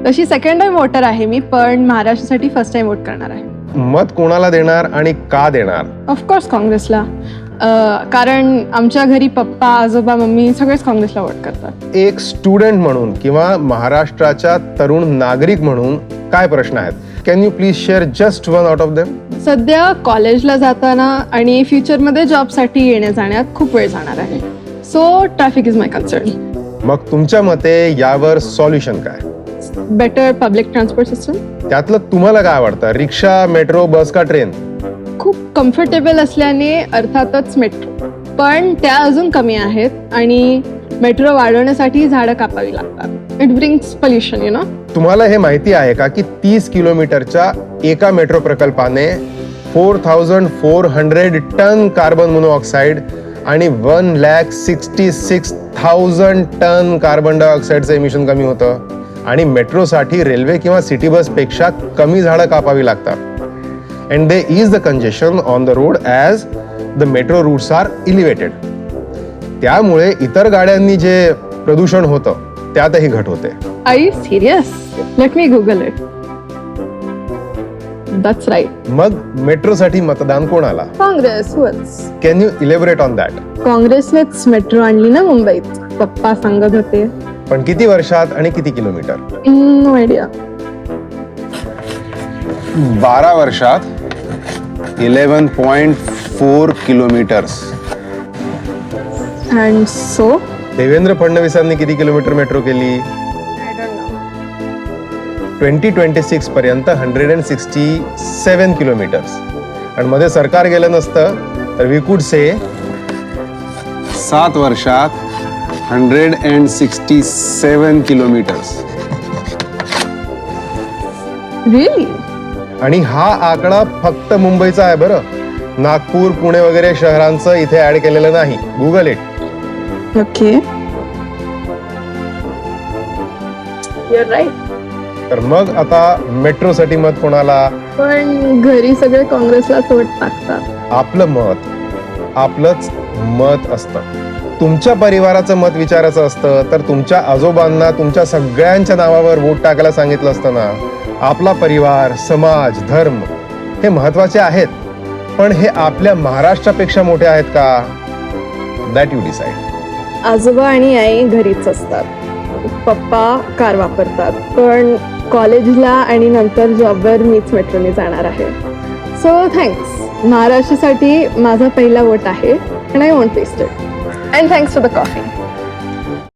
तशी second time voter आहे मी, पण महाराष्ट्रासाठी फर्स्ट टाइम वोट करणार आहे. मत कोणाला देणार आणि का देणार? ऑफकोर्स काँग्रेसला. कारण आमच्या घरी पप्पा, आजोबा, मम्मी सगळेच काँग्रेसला वोट करतात. एक स्टुडंट म्हणून किंवा महाराष्ट्राच्या तरुण नागरिक म्हणून काय प्रश्न आहेत? Can you please share just one out of them? सध्या कॉलेजला जाताना आणि फ्युचरमध्ये जॉबसाठी येण्या जाण्यात खूप वेळ जाणार आहे. So traffic is my concern. मग तुमच्या मते यावर सॉल्युशन काय? Better public transport system. त्यातलं तुम्हाला काय आवडतं? रिक्षा, मेट्रो, बस का ट्रेन? खूप कम्फर्टेबल असल्याने अर्थातच मेट्रो, पण त्या अजून कमी आहेत आणि मेट्रो वाढवण्यासाठी झाडं कापावी लागतात. It brings pollution, you know. तुम्हाला हे माहिती आहे का की 30 किलोमीटरच्या एका मेट्रो प्रकल्पाने 4400 टन कार्बन मोनोऑक्साईड आणि 1,66,000 टन कार्बन डायऑक्साईडचं एमिशन कमी होतं. आणि मेट्रोसाठी रेल्वे किंवा सिटी बस पेक्षा कमी झाडं कापावी लागतात. And there is the congestion on the road as the metro routes are elevated. त्यामुळे इतर गाड्यांनी जे प्रदूषण होतं त्यातही घट होते. Are you serious? Let me Google it. That's right. मग मेट्रोसाठी मतदान कोणाला? Congress. Can you elaborate on that? काँग्रेसनेच मेट्रो आणली ना मुंबईत, पप्पा सांगत होते. पण किती वर्षात आणि किती किलोमीटर? No idea. 12 वर्षात 11.4 किलोमीटर्स. अँड सो देवेंद्र फडणवीसांनी किती किलोमीटर मेट्रो केली? 2026 पर्यंत 167 किलोमीटर्स. आणि मध्ये सरकार गेलं नसतं तर वी कुड से 7 वर्षात 167 किलोमीटर्स. रिअली? आणि हा आकडा फक्त मुंबईचा आहे बरं. नागपूर, पुणे वगैरे शहरांचं इथे ऍड केलेलं नाही. Google it. Okay, you are right. तर मग आता मेट्रोसाठी मत कोणाला? पण घरी सगळे काँग्रेसलाच वोट टाकतात. आपलं मत आपलंच मत असतं. तुमच्या परिवाराचं मत विचारायचं असतं तर तुमच्या आजोबांना तुमच्या सगळ्यांच्या नावावर वोट टाकायला सांगितलं असतं ना. आपला परिवार, समाज, धर्म हे महत्वाचे आहेत, पण हे आपल्या महाराष्ट्रापेक्षा मोठे आहेत का? That you decide. आजोबा आणि आई घरीच असतात. पप्पा कार वापरतात, पण कॉलेजला आणि नंतर जॉबवर मीच मेट्रोने जाणार आहे. So thanks. महाराष्ट्रासाठी माझा पहिला वोट आहे. And I want waste it. And thanks for the coffee.